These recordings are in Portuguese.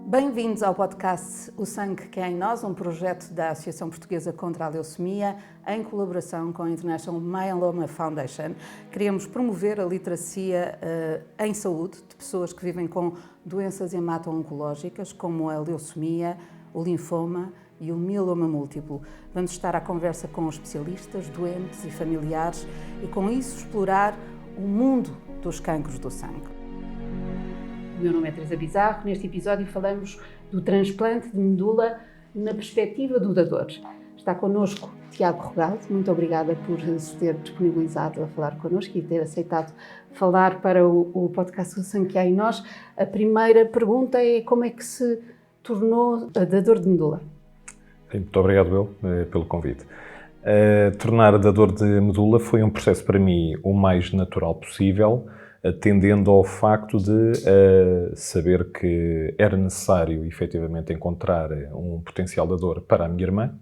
Bem-vindos ao podcast O Sangue que é em Nós, um projeto da Associação Portuguesa contra a Leucemia, em colaboração com a International Myeloma Foundation. Queremos promover a literacia em saúde de pessoas que vivem com doenças hemato-oncológicas, como a leucemia, o linfoma e o mieloma múltiplo. Vamos estar à conversa com especialistas, doentes e familiares e, com isso, explorar o mundo dos cancros do sangue. O meu nome é Teresa Bizarro. Neste episódio falamos do transplante de medula na perspectiva do dador. Está connosco Tiago Rogaldo. Muito obrigada por se ter disponibilizado a falar connosco e ter aceitado falar para o podcast O Sangue que há em Nós. A primeira pergunta é: como é que se tornou dador de medula? Muito obrigado, eu, pelo convite. Tornar dador de medula foi um processo para mim o mais natural possível, atendendo ao facto de saber que era necessário, efetivamente, encontrar um potencial dador para a minha irmã,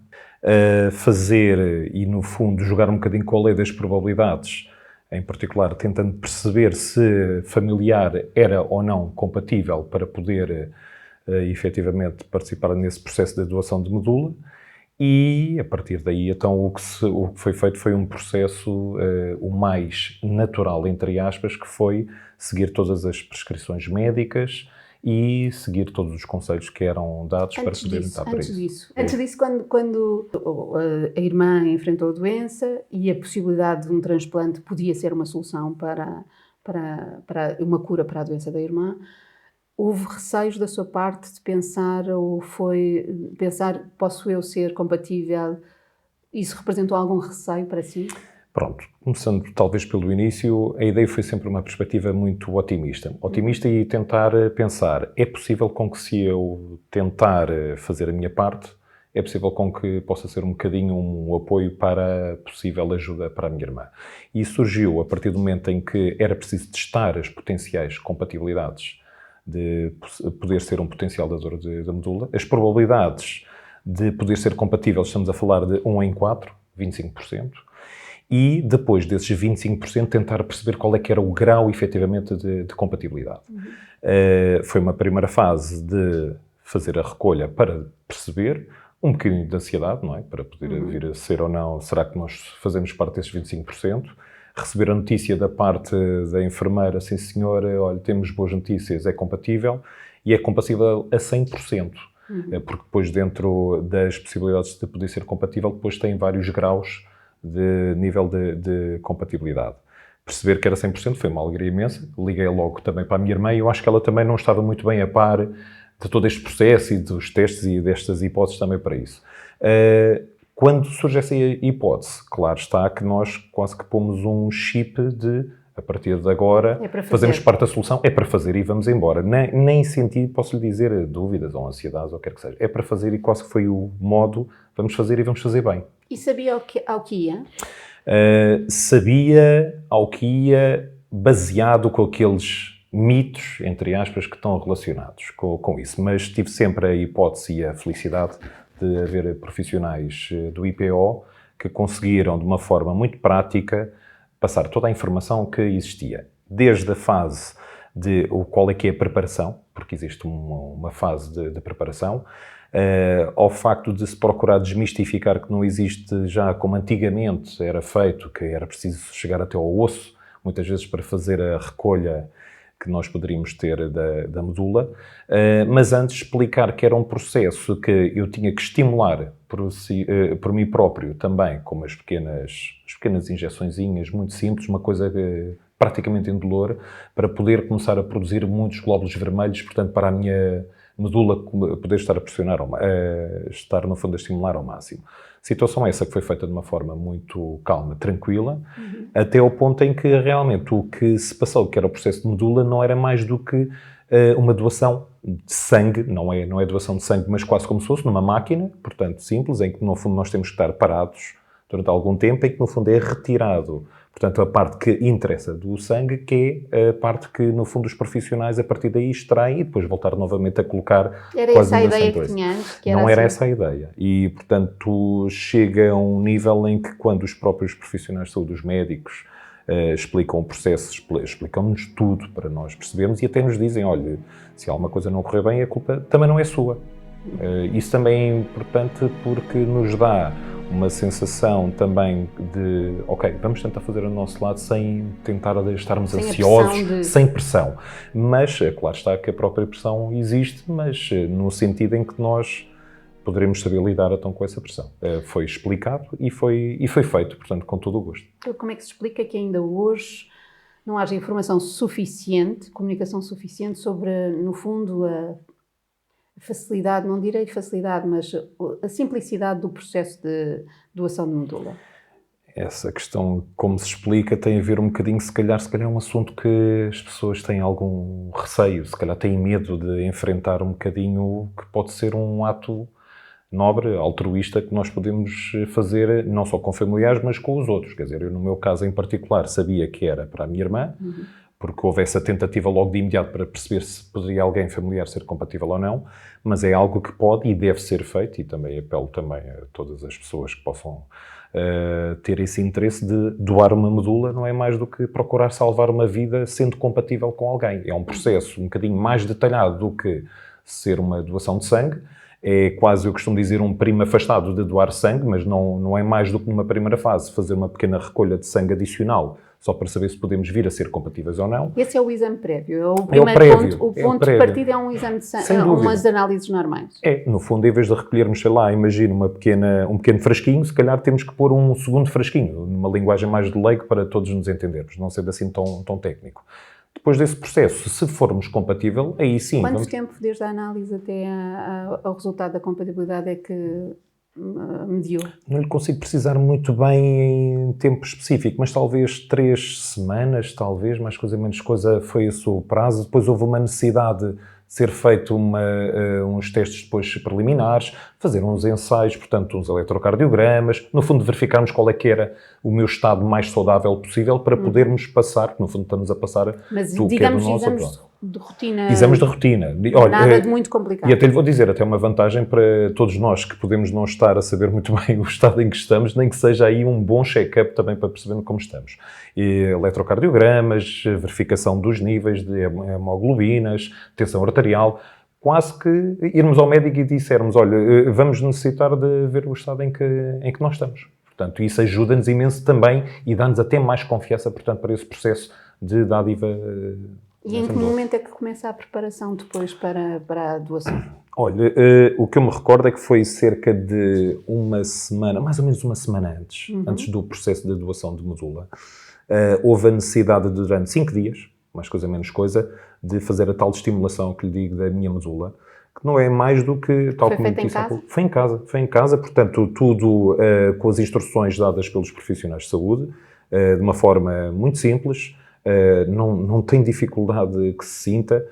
fazer e, no fundo, jogar um bocadinho com a lei das probabilidades, em particular tentando perceber se familiar era ou não compatível para poder, efetivamente, participar nesse processo de doação de medula. E, a partir daí, então, o que foi feito foi um processo o mais natural, entre aspas, que foi seguir todas as prescrições médicas e seguir todos os conselhos que eram dados para poder entrar para isso. Antes disso, quando a irmã enfrentou a doença e a possibilidade de um transplante podia ser uma solução para uma cura para a doença da irmã, houve receios da sua parte de pensar, ou foi pensar, posso eu ser compatível? Isso representou algum receio para si? Pronto, começando talvez pelo início, a ideia foi sempre uma perspectiva muito otimista. Otimista e tentar pensar, é possível com que, se eu tentar fazer a minha parte, é possível com que possa ser um bocadinho um apoio para a possível ajuda para a minha irmã. E surgiu a partir do momento em que era preciso testar as potenciais compatibilidades de poder ser um potencial dador da medula. As probabilidades de poder ser compatível, estamos a falar de 1 em 4, 25%. E depois desses 25% tentar perceber qual é que era o grau, efetivamente, de compatibilidade. Foi uma primeira fase de fazer a recolha para perceber, um bocadinho de ansiedade, não é? Para poder vir a ser ou não, será que nós fazemos parte desses 25%? Receber a notícia da parte da enfermeira, sim senhora, olha, temos boas notícias, é compatível, e é compatível a 100%, porque depois dentro das possibilidades de poder ser compatível, depois tem vários graus de nível de compatibilidade. Perceber que era 100% foi uma alegria imensa, liguei logo também para a minha irmã e eu acho que ela também não estava muito bem a par de todo este processo e dos testes e destas hipóteses também para isso. Quando surge essa hipótese, claro está que nós quase que pomos um chip de, a partir de agora, fazemos parte da solução, é para fazer e vamos embora. Nem senti, posso lhe dizer, dúvidas ou ansiedades ou o que quer que seja. É para fazer e quase que foi o modo, vamos fazer e vamos fazer bem. E sabia ao que ia? Sabia ao que ia, baseado com aqueles mitos, entre aspas, que estão relacionados com isso. Mas tive sempre a hipótese e a felicidade de haver profissionais do IPO que conseguiram, de uma forma muito prática, passar toda a informação que existia. Desde a fase de qual é que é a preparação, porque existe uma fase de preparação, ao facto de se procurar desmistificar que não existe já como antigamente era feito, que era preciso chegar até ao osso, muitas vezes para fazer a recolha que nós poderíamos ter da medula, mas antes explicar que era um processo que eu tinha que estimular por mim próprio também, com as pequenas injeçõezinhas muito simples, uma coisa praticamente indolor, para poder começar a produzir muitos glóbulos vermelhos, portanto, para a minha medula poder estar a pressionar, estar no fundo a estimular ao máximo. Situação essa que foi feita de uma forma muito calma, tranquila, até ao ponto em que realmente o que se passou, que era o processo de medula, não era mais do que uma doação de sangue, não é doação de sangue, mas quase como se fosse numa máquina, portanto simples, em que no fundo nós temos que estar parados durante algum tempo, em que no fundo é retirado, portanto, a parte que interessa do sangue, que é a parte que, no fundo, os profissionais, a partir daí, extraem e depois voltar novamente a colocar. Era quase essa a ideia que tinha antes? Não era essa a ideia. E, portanto, chega a um nível em que, quando os próprios profissionais de saúde, os médicos, explicam o processo, explicam-nos tudo para nós percebermos e até nos dizem, olha, se alguma coisa não correr bem, a culpa também não é sua. Isso também é importante porque nos dá uma sensação também de, ok, vamos tentar fazer o nosso lado sem tentar estarmos ansiosos, sem pressão. Mas, claro está que a própria pressão existe, mas no sentido em que nós poderemos saber lidar então com essa pressão. Foi explicado e foi feito, portanto, com todo o gosto. Então, como é que se explica que ainda hoje não haja informação suficiente, comunicação suficiente sobre, no fundo, a facilidade, não direi facilidade, mas a simplicidade do processo de doação de medula? Essa questão, como se explica, tem a ver um bocadinho, se calhar é um assunto que as pessoas têm algum receio, se calhar têm medo de enfrentar um bocadinho, que pode ser um ato nobre, altruísta, que nós podemos fazer não só com familiares, mas com os outros. Quer dizer, eu no meu caso em particular sabia que era para a minha irmã, porque houve essa tentativa logo de imediato para perceber se poderia alguém familiar ser compatível ou não, mas é algo que pode e deve ser feito, e também apelo também a todas as pessoas que possam ter esse interesse de doar uma medula, não é mais do que procurar salvar uma vida sendo compatível com alguém. É um processo um bocadinho mais detalhado do que ser uma doação de sangue. É quase, eu costumo dizer, um primo afastado de doar sangue, mas não é mais do que numa primeira fase fazer uma pequena recolha de sangue adicional, só para saber se podemos vir a ser compatíveis ou não. Esse é o exame prévio, é o primeiro ponto. O ponto de partida é um exame de sangue, umas análises normais. No fundo, em vez de recolhermos, sei lá, imagina um pequeno frasquinho, se calhar temos que pôr um segundo frasquinho, numa linguagem mais de leigo para todos nos entendermos, não sendo assim tão técnico. Depois desse processo, se formos compatível, aí sim... Quanto tempo desde a análise até ao resultado da compatibilidade é que mediu? Não lhe consigo precisar muito bem em tempo específico, mas talvez 3 semanas, talvez, mais coisa menos coisa, foi esse o prazo. Depois houve uma necessidade de ser feito uns testes depois preliminares, fazer uns ensaios, portanto, uns eletrocardiogramas, no fundo verificarmos qual é que era o meu estado mais saudável possível para podermos passar, que no fundo estamos a passar mas, tudo digamos, que é do nosso exames de rotina. Exames de rotina. Olha, nada de muito complicado. E até lhe vou dizer, até uma vantagem para todos nós que podemos não estar a saber muito bem o estado em que estamos, nem que seja aí um bom check-up também para perceber como estamos. E eletrocardiogramas, verificação dos níveis de hemoglobinas, tensão arterial, quase que irmos ao médico e dissermos, olha, vamos necessitar de ver o estado em que nós estamos. Portanto, isso ajuda-nos imenso também e dá-nos até mais confiança, portanto, para esse processo de dádiva. E em que momento é que começa a preparação depois para a doação? Olha, o que eu me recordo é que foi cerca de uma semana, mais ou menos uma semana antes do processo de doação de medula, houve a necessidade de, durante 5 dias, mais coisa menos coisa, de fazer a tal estimulação que lhe digo da minha medula, que não é mais do que... Tal foi feito em casa? Foi em casa, portanto, tudo com as instruções dadas pelos profissionais de saúde, de uma forma muito simples, não tem dificuldade que se sinta,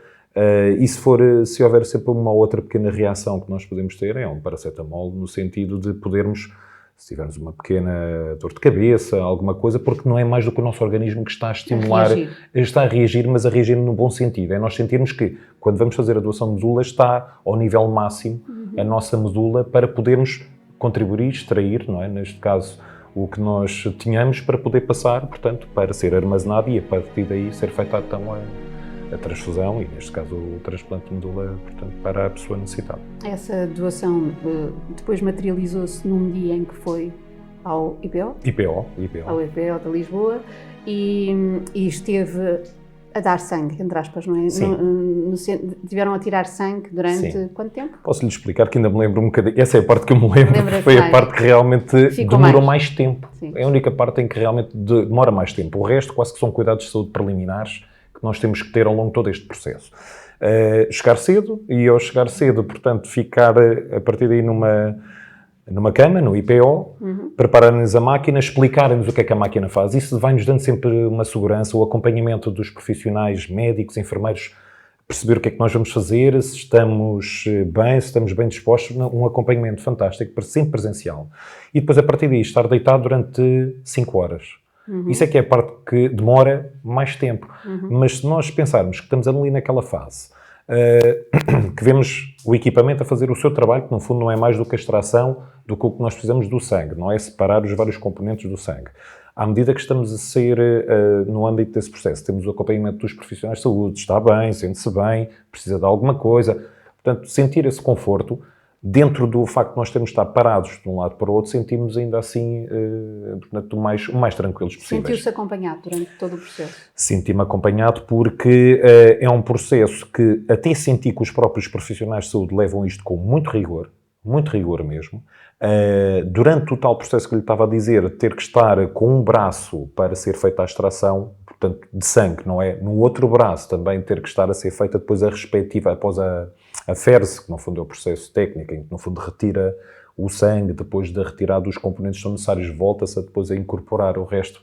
e se houver sempre uma outra pequena reação que nós podemos ter, é um paracetamol, no sentido de podermos, se tivermos uma pequena dor de cabeça, alguma coisa, porque não é mais do que o nosso organismo que está a estimular, está a reagir, mas a reagir no bom sentido. É nós sentirmos que, quando vamos fazer a doação de medula, está ao nível máximo a nossa medula para podermos contribuir, extrair, não é? Neste caso, o que nós tínhamos para poder passar, portanto, para ser armazenado e a partir daí ser feita então a transfusão e, neste caso, o transplante de medula, portanto, para a pessoa necessitada. Essa doação depois materializou-se num dia em que foi ao IPO? IPO. Ao IPO de Lisboa e esteve a dar sangue, entre aspas, não é? Tiveram a tirar sangue durante quanto tempo? Posso-lhe explicar que ainda me lembro um bocadinho. Essa é a parte que eu me lembro, que foi a parte que realmente demorou mais tempo. Sim. É a única parte em que realmente demora mais tempo. O resto quase que são cuidados de saúde preliminares que nós temos que ter ao longo de todo este processo. Chegar cedo e ao chegar cedo, portanto, ficar a partir daí numa cama, no IPO, preparar-nos a máquina, explicar-nos o que é que a máquina faz. Isso vai-nos dando sempre uma segurança, o acompanhamento dos profissionais, médicos, enfermeiros, perceber o que é que nós vamos fazer, se estamos bem, se estamos bem dispostos, um acompanhamento fantástico, sempre presencial. E depois, a partir daí, estar deitado durante 5 horas. Isso é que é a parte que demora mais tempo. Mas se nós pensarmos que estamos ali naquela fase, que vemos o equipamento a fazer o seu trabalho, que no fundo não é mais do que a extração do que o que nós precisamos do sangue, não é separar os vários componentes do sangue. À medida que estamos a ser, no âmbito desse processo, temos o acompanhamento dos profissionais de saúde, está bem, sente-se bem, precisa de alguma coisa. Portanto, sentir esse conforto, dentro do facto de nós termos de estar parados de um lado para o outro, sentimos ainda assim, portanto, o mais tranquilos possíveis. Sentiu-se acompanhado durante todo o processo? Senti-me acompanhado porque é um processo que até senti que os próprios profissionais de saúde levam isto com muito rigor mesmo. Durante o tal processo que lhe estava a dizer, ter que estar com um braço para ser feita a extração, portanto, de sangue, não é? No outro braço também ter que estar a ser feita depois a respectiva, após a ferse, que no fundo é o processo técnico, em que no fundo retira o sangue, depois de retirado os componentes que são necessários, volta-se depois a incorporar o resto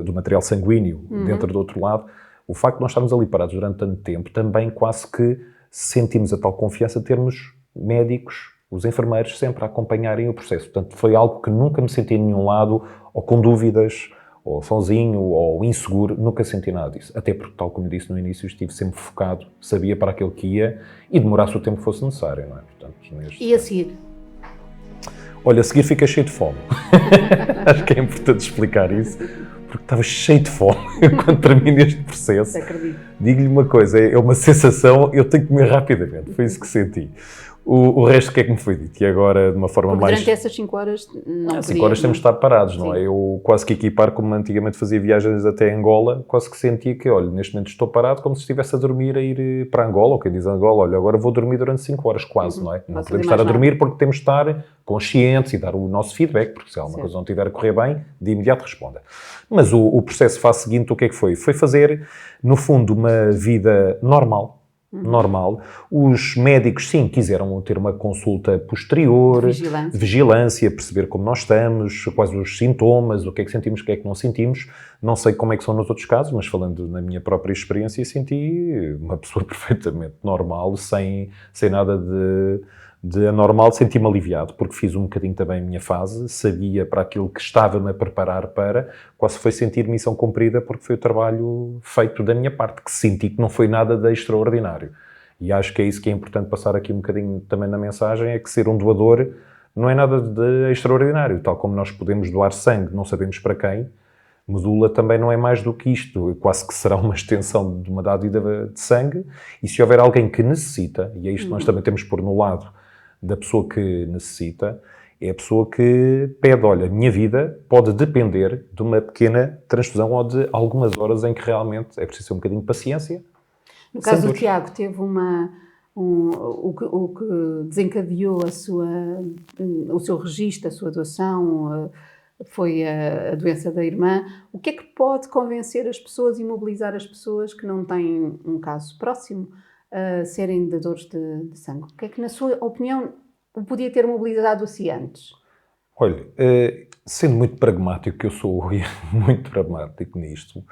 do material sanguíneo dentro do outro lado. O facto de nós estarmos ali parados durante tanto tempo, também quase que sentimos a tal confiança de termos médicos, os enfermeiros, sempre a acompanharem o processo. Portanto, foi algo que nunca me senti em nenhum lado, ou com dúvidas, ou sozinho, ou inseguro, nunca senti nada disso. Até porque, tal como disse no início, estive sempre focado, sabia para aquilo que ia e demorasse o tempo que fosse necessário, não é? Portanto, E a seguir? Olha, a seguir fiquei cheio de fome. Acho que é importante explicar isso, porque estava cheio de fome quando terminei este processo. Acredito. Digo-lhe uma coisa, é uma sensação, eu tenho que comer rapidamente, foi isso que senti. O resto, o que é que me foi dito? E agora, de uma forma porque mais... durante essas 5 horas não podia... 5 horas temos de estar parados, não é? Sim. Eu quase que equipar, como antigamente fazia viagens até Angola, quase que sentia que, olha, neste momento estou parado como se estivesse a dormir a ir para Angola, ou quem diz Angola, olha, agora vou dormir durante 5 horas, quase, não é? Não podemos estar a dormir porque temos de estar conscientes e dar o nosso feedback, porque se alguma coisa não estiver a correr bem, de imediato responda. Mas o processo fase seguinte, o que é que foi? Foi fazer, no fundo, uma vida normal. Os médicos, sim, quiseram ter uma consulta posterior, de vigilância, perceber como nós estamos, quais os sintomas, o que é que sentimos, o que é que não sentimos. Não sei como é que são nos outros casos, mas falando na minha própria experiência, senti uma pessoa perfeitamente normal, sem nada de anormal, senti-me aliviado, porque fiz um bocadinho também a minha fase, sabia para aquilo que estava-me a preparar para, quase foi sentir missão cumprida, porque foi o trabalho feito da minha parte, que senti que não foi nada de extraordinário. E acho que é isso que é importante passar aqui um bocadinho também na mensagem, é que ser um doador não é nada de extraordinário, tal como nós podemos doar sangue, não sabemos para quem, medula também não é mais do que isto, quase que será uma extensão de uma dádiva de sangue, e se houver alguém que necessita, e é isto que nós também temos por no lado da pessoa que necessita, é a pessoa que pede, olha, a minha vida pode depender de uma pequena transfusão ou de algumas horas em que realmente é preciso ter um bocadinho de paciência. No caso do Tiago, teve o que desencadeou o seu registro, a sua doação, foi a doença da irmã. O que é que pode convencer as pessoas e mobilizar as pessoas que não têm um caso próximo a serem dadores de sangue? O que é que, na sua opinião, podia ter mobilizado assim antes? Olha, sendo muito pragmático, que eu sou muito pragmático nisto,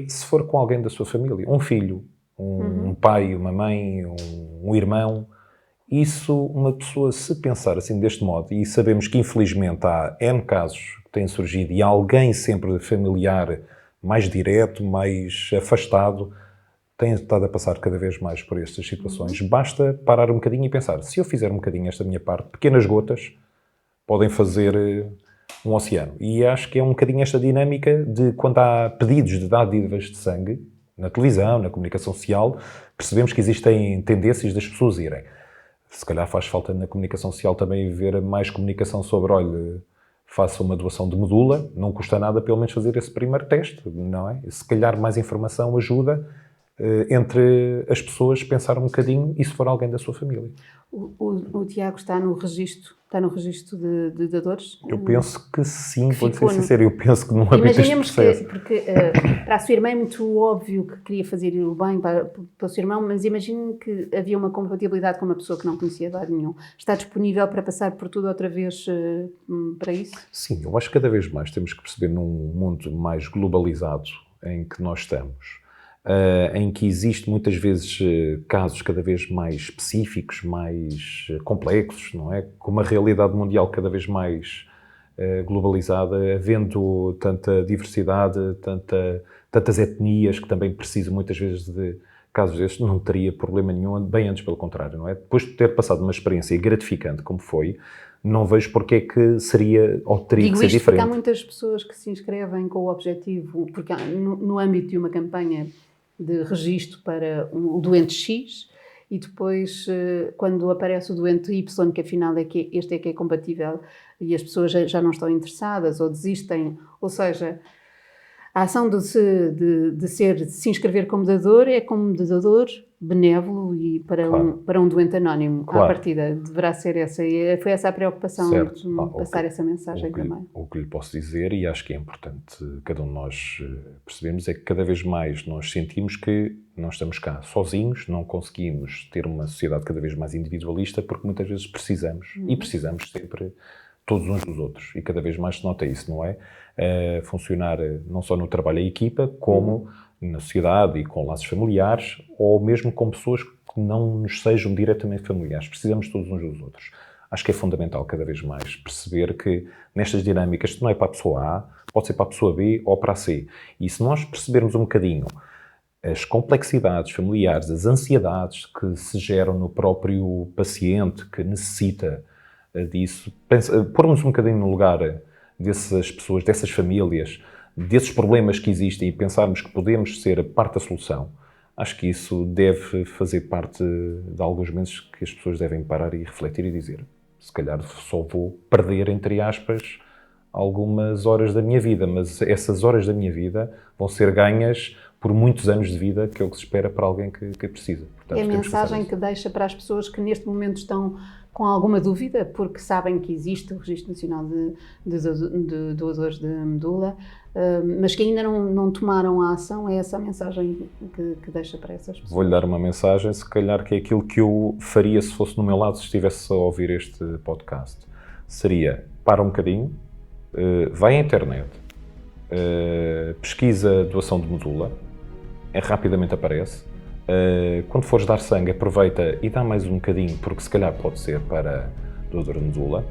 se for com alguém da sua família, um filho, um pai, uma mãe, um irmão, isso, uma pessoa, se pensar assim deste modo, e sabemos que infelizmente há N casos que têm surgido e alguém sempre familiar, mais direto, mais afastado, tem estado a passar cada vez mais por estas situações. Basta parar um bocadinho e pensar, se eu fizer um bocadinho esta minha parte, pequenas gotas podem fazer um oceano. E acho que é um bocadinho esta dinâmica de quando há pedidos de dádivas de sangue, na televisão, na comunicação social, percebemos que existem tendências das pessoas irem. Se calhar faz falta na comunicação social também ver mais comunicação sobre, olha, faça uma doação de medula, não custa nada pelo menos fazer esse primeiro teste, não é? Se calhar mais informação ajuda entre as pessoas pensar um bocadinho e se for alguém da sua família. O Tiago está no registro de dadores? Eu penso que sim, vou-lhe ser sincero, eu penso que não há imaginemos que, porque para a sua irmã é muito óbvio que queria fazer o bem para o seu irmão, mas imagine que havia uma compatibilidade com uma pessoa que não conhecia de lado nenhum. Está disponível para passar por tudo outra vez para isso? Sim, eu acho que cada vez mais temos que perceber num mundo mais globalizado em que nós estamos, em que existe muitas vezes casos cada vez mais específicos, mais complexos, não é? Com uma realidade mundial cada vez mais globalizada, havendo tanta diversidade, tantas etnias que também precisam muitas vezes de casos destes, não teria problema nenhum, bem antes pelo contrário, não é? Depois de ter passado uma experiência gratificante como foi, não vejo porque é que seria ou teria Digo que ser isto diferente. porque há muitas pessoas que se inscrevem com o objetivo, porque no âmbito de uma campanha de registro para o doente X, e depois, quando aparece o doente Y, que afinal este é que é compatível, e as pessoas já não estão interessadas ou desistem, ou seja, a ação de se inscrever como dador é como dador benévolo e para um doente anónimo. Claro. À partida deverá ser essa. E foi essa a preocupação Certo. de me passar essa mensagem também. O que lhe posso dizer, e acho que é importante cada um de nós percebermos, é que cada vez mais nós sentimos que não estamos cá sozinhos, não conseguimos ter uma sociedade cada vez mais individualista, porque muitas vezes precisamos, e precisamos sempre todos uns dos outros. E cada vez mais se nota isso, não é? Funcionar não só no trabalho em equipa, como na sociedade e com laços familiares, ou mesmo com pessoas que não nos sejam diretamente familiares. Precisamos todos uns dos outros. Acho que é fundamental cada vez mais perceber que nestas dinâmicas, isto não é para a pessoa A, pode ser para a pessoa B ou para a C. E se nós percebermos um bocadinho as complexidades familiares, as ansiedades que se geram no próprio paciente que necessita disso, pormos um bocadinho no lugar dessas pessoas, dessas famílias, desses problemas que existem e pensarmos que podemos ser parte da solução, acho que isso deve fazer parte de alguns momentos que as pessoas devem parar e refletir e dizer, se calhar só vou perder, entre aspas, algumas horas da minha vida, mas essas horas da minha vida vão ser ganhas por muitos anos de vida, que é o que se espera para alguém que precisa. Portanto, é a mensagem que deixa para as pessoas que neste momento estão com alguma dúvida, porque sabem que existe o Registro Nacional de Doadores de Medula, mas que ainda não tomaram a ação. É essa a mensagem que deixa para essas pessoas. Vou-lhe dar uma mensagem, se calhar que é aquilo que eu faria se fosse no meu lado, se estivesse a ouvir este podcast. Seria, para um bocadinho, vai à internet, pesquisa doação de medula, rapidamente aparece. Quando fores dar sangue, aproveita e dá mais um bocadinho, porque se calhar pode ser para doador de medula.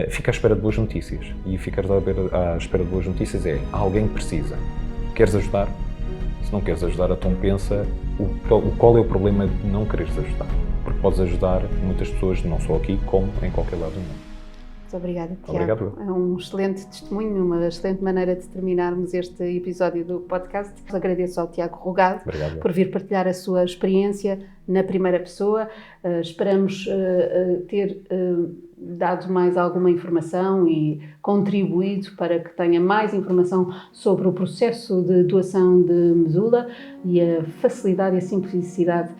Fica à espera de boas notícias. E ficar à espera de boas notícias é alguém que precisa. Queres ajudar? Se não queres ajudar, então pensa qual é o problema de não quereres ajudar. Porque podes ajudar muitas pessoas, não só aqui, como em qualquer lado do mundo. Muito obrigada, Tiago. Obrigado. É um excelente testemunho, uma excelente maneira de terminarmos este episódio do podcast. Agradeço ao Tiago Rogado por vir partilhar a sua experiência na primeira pessoa. Esperamos ter dado mais alguma informação e contribuído para que tenha mais informação sobre o processo de doação de medula e a facilidade e a simplicidade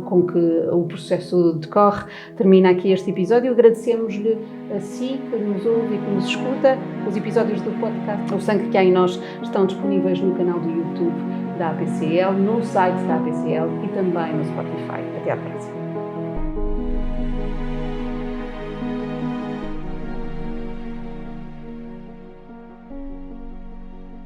com que o processo decorre. Termina aqui este episódio. Agradecemos-lhe a si que nos ouve e que nos escuta. Os episódios do podcast O Sangue que Há em Nós estão disponíveis no canal do YouTube da APCL, no site da APCL e também no Spotify. Até à próxima.